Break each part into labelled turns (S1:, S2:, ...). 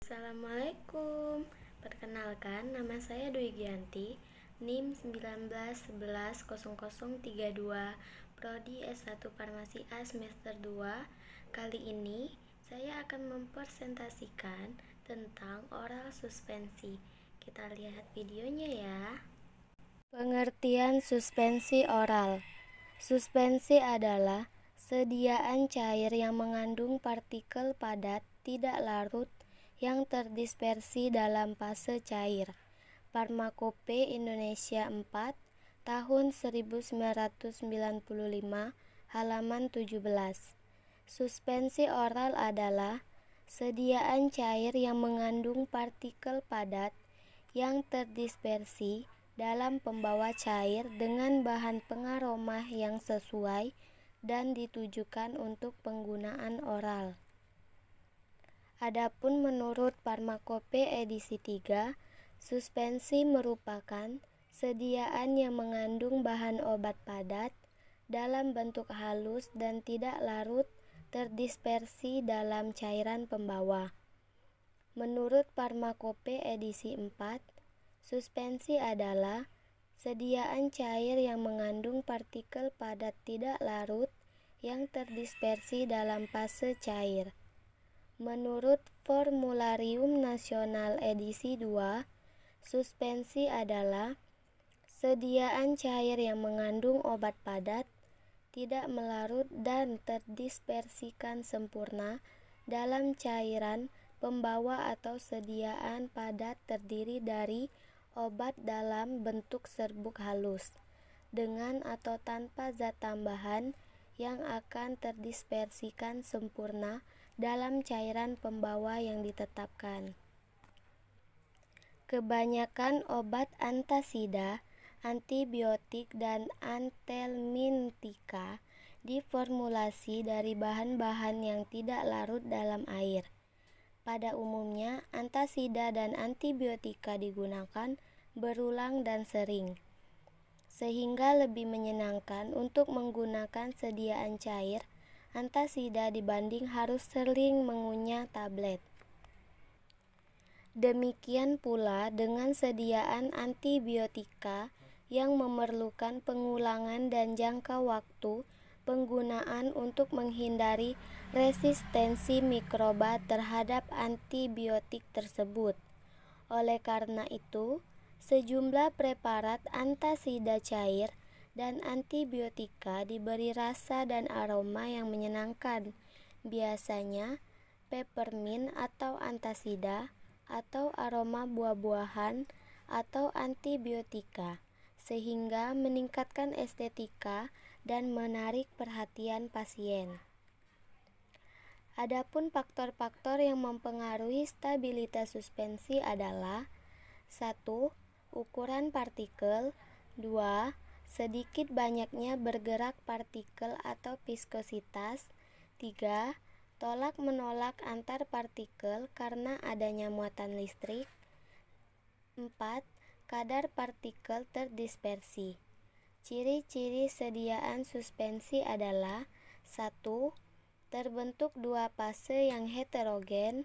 S1: Assalamualaikum. Perkenalkan, nama saya Dwi Gianti, NIM 19110032, Prodi S1 Farmasi A semester 2. Kali ini saya akan mempresentasikan tentang oral suspensi. Kita lihat videonya ya. Pengertian suspensi oral. Suspensi adalah sediaan cair yang mengandung partikel padat tidak larut yang terdispersi dalam fase cair. Farmakope Indonesia 4, tahun 1995, halaman 17. Suspensi oral adalah sediaan cair yang mengandung partikel padat yang terdispersi dalam pembawa cair dengan bahan pengaroma yang sesuai dan ditujukan untuk penggunaan oral. Adapun menurut Farmakope edisi 3, suspensi merupakan sediaan yang mengandung bahan obat padat dalam bentuk halus dan tidak larut terdispersi dalam cairan pembawa. Menurut Farmakope edisi 4, suspensi adalah sediaan cair yang mengandung partikel padat tidak larut yang terdispersi dalam fase cair. Menurut Formularium Nasional edisi 2, suspensi adalah sediaan cair yang mengandung obat padat, tidak melarut dan terdispersikan sempurna dalam cairan pembawa atau sediaan padat terdiri dari obat dalam bentuk serbuk halus, dengan atau tanpa zat tambahan yang akan terdispersikan sempurna dalam cairan pembawa yang ditetapkan. Kebanyakan obat antasida, antibiotik, dan antelmintika diformulasi dari bahan-bahan yang tidak larut dalam air. Pada umumnya, antasida dan antibiotika digunakan berulang dan sering, sehingga lebih menyenangkan untuk menggunakan sediaan cair antasida dibanding harus sering mengunyah tablet. Demikian pula dengan sediaan antibiotika yang memerlukan pengulangan dan jangka waktu penggunaan untuk menghindari resistensi mikroba terhadap antibiotik tersebut. Oleh karena itu, sejumlah preparat antasida cair dan antibiotika diberi rasa dan aroma yang menyenangkan, biasanya peppermint atau antasida, atau aroma buah-buahan atau antibiotika, sehingga meningkatkan estetika dan menarik perhatian pasien. Adapun faktor-faktor yang mempengaruhi stabilitas suspensi adalah 1. Ukuran partikel, 2. Sedikit banyaknya bergerak partikel atau viskositas, 3. Tolak-menolak antar partikel karena adanya muatan listrik, 4. Kadar partikel terdispersi. Ciri-ciri sediaan suspensi adalah 1. Terbentuk dua fase yang heterogen,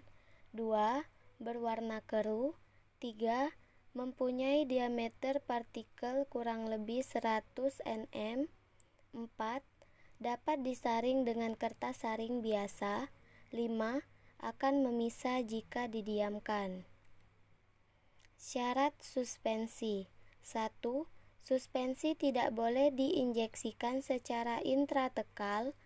S1: 2. Berwarna keruh, 3. Mempunyai diameter partikel kurang lebih 100 nm, 4. Dapat disaring dengan kertas saring biasa, 5. Akan memisah jika didiamkan. Syarat suspensi. 1. Suspensi tidak boleh diinjeksikan secara intratekal.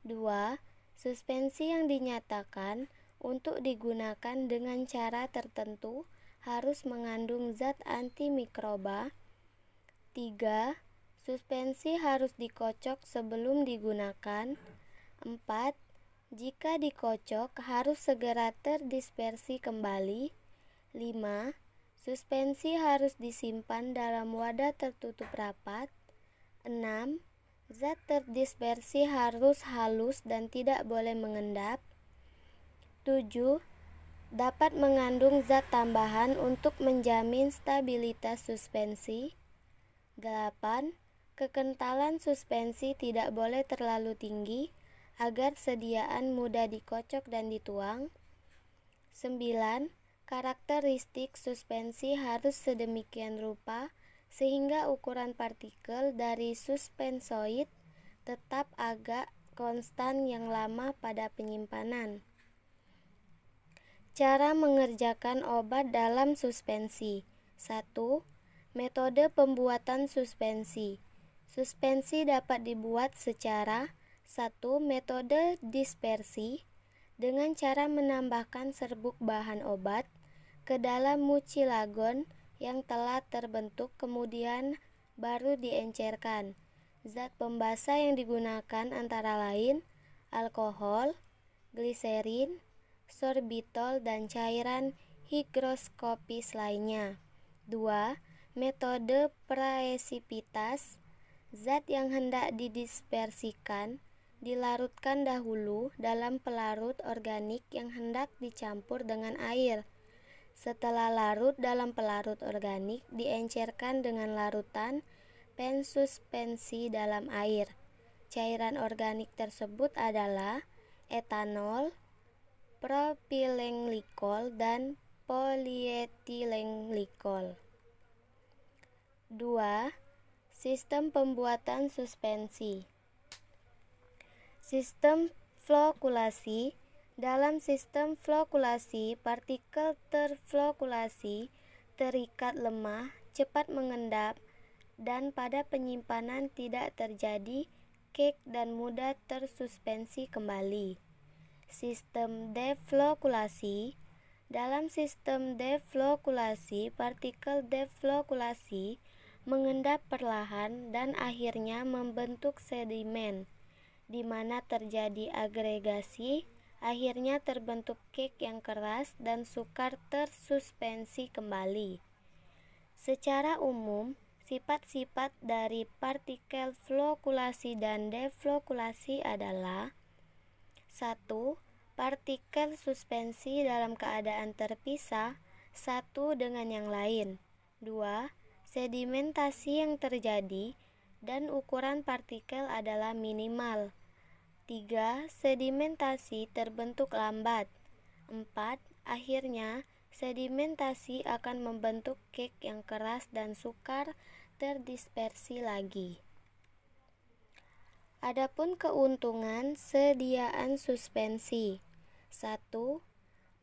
S1: 2. Suspensi yang dinyatakan untuk digunakan dengan cara tertentu harus mengandung zat antimikroba. 3. Suspensi harus dikocok sebelum digunakan. 4. Jika dikocok harus segera terdispersi kembali. 5. Suspensi harus disimpan dalam wadah tertutup rapat. 6. Zat terdispersi harus halus dan tidak boleh mengendap. 7. Dapat mengandung zat tambahan untuk menjamin stabilitas suspensi. 8. Kekentalan suspensi tidak boleh terlalu tinggi agar sediaan mudah dikocok dan dituang. 9. Karakteristik suspensi harus sedemikian rupa sehingga ukuran partikel dari suspensoid tetap agak konstan yang lama pada penyimpanan. Cara mengerjakan obat dalam suspensi. 1. Metode pembuatan suspensi. Suspensi dapat dibuat secara 1. Metode dispersi dengan cara menambahkan serbuk bahan obat ke dalam mucilagon yang telah terbentuk kemudian baru diencerkan. Zat pembasah yang digunakan antara lain alkohol, gliserin, sorbitol, dan cairan higroskopis lainnya. 2. Metode praesipitas. Zat yang hendak didispersikan dilarutkan dahulu dalam pelarut organik yang hendak dicampur dengan air. Setelah larut dalam pelarut organik, diencerkan dengan larutan pensuspensi dalam air. Cairan organik tersebut adalah etanol, propilenglikol, dan polietilenglikol. 2. Sistem pembuatan suspensi. Sistem flokulasi. Dalam sistem flokulasi, partikel terflokulasi terikat lemah, cepat mengendap, dan pada penyimpanan tidak terjadi cake dan mudah tersuspensi kembali. Sistem deflokulasi. Dalam sistem deflokulasi, partikel deflokulasi mengendap perlahan dan akhirnya membentuk sedimen, di mana terjadi agregasi. Akhirnya terbentuk cake yang keras dan sukar tersuspensi kembali. Secara umum, sifat-sifat dari partikel flokulasi dan deflokulasi adalah 1. Partikel suspensi dalam keadaan terpisah satu dengan yang lain. 2. Sedimentasi yang terjadi dan ukuran partikel adalah minimal. 3. Sedimentasi terbentuk lambat. 4. Akhirnya, sedimentasi akan membentuk cake yang keras dan sukar terdispersi lagi. Adapun keuntungan sediaan suspensi. 1.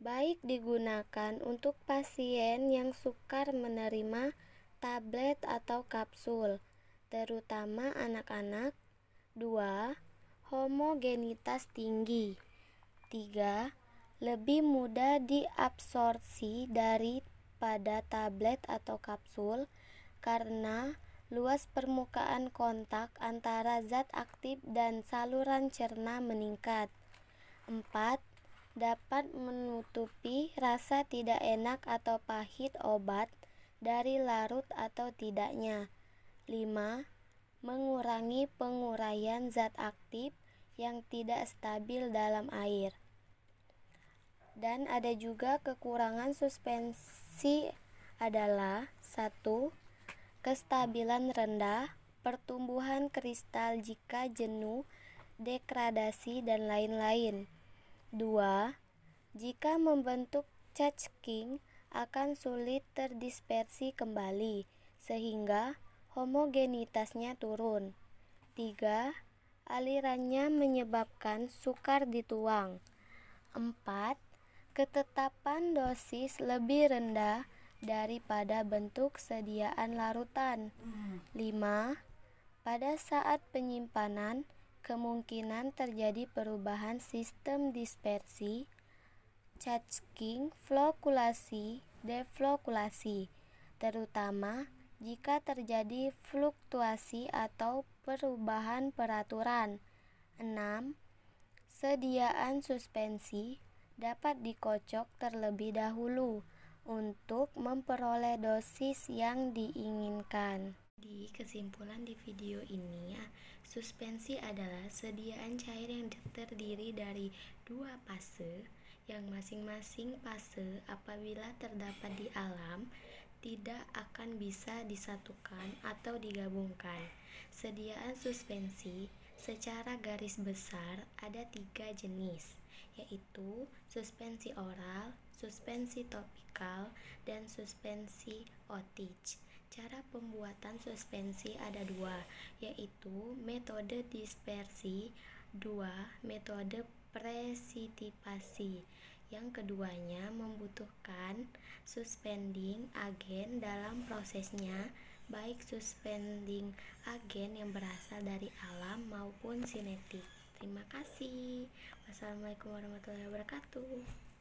S1: Baik digunakan untuk pasien yang sukar menerima tablet atau kapsul, terutama anak-anak. 2. Homogenitas tinggi. 3. Lebih mudah diabsorpsi daripada tablet atau kapsul karena luas permukaan kontak antara zat aktif dan saluran cerna meningkat. 4. Dapat menutupi rasa tidak enak atau pahit obat dari larut atau tidaknya. 5. Mengurangi penguraian zat aktif yang tidak stabil dalam air. Dan ada juga kekurangan suspensi adalah 1. Kestabilan rendah, pertumbuhan kristal jika jenuh, degradasi, dan lain-lain. 2. Jika membentuk Church-King akan sulit terdispersi kembali, sehingga homogenitasnya turun. 3. Alirannya menyebabkan sukar dituang. 4. Ketetapan dosis lebih rendah daripada bentuk sediaan larutan. 5. Pada saat penyimpanan, kemungkinan terjadi perubahan sistem dispersi, Church-King, flokulasi, deflokulasi, terutama jika terjadi fluktuasi atau perubahan peraturan. 6. Sediaan suspensi dapat dikocok terlebih dahulu untuk memperoleh dosis yang diinginkan. Di kesimpulan di video ini, suspensi adalah sediaan cair yang terdiri dari dua fase, yang masing-masing fase apabila terdapat di alam tidak akan bisa disatukan atau digabungkan. Sediaan suspensi secara garis besar ada 3 jenis, yaitu suspensi oral, suspensi topikal, dan suspensi otic. Cara pembuatan suspensi ada dua, yaitu metode dispersi, dua metode presitipasi. Yang keduanya membutuhkan suspending agent dalam prosesnya, baik suspending agen yang berasal dari alam maupun sinetik. Terima kasih. Wassalamualaikum warahmatullahi wabarakatuh.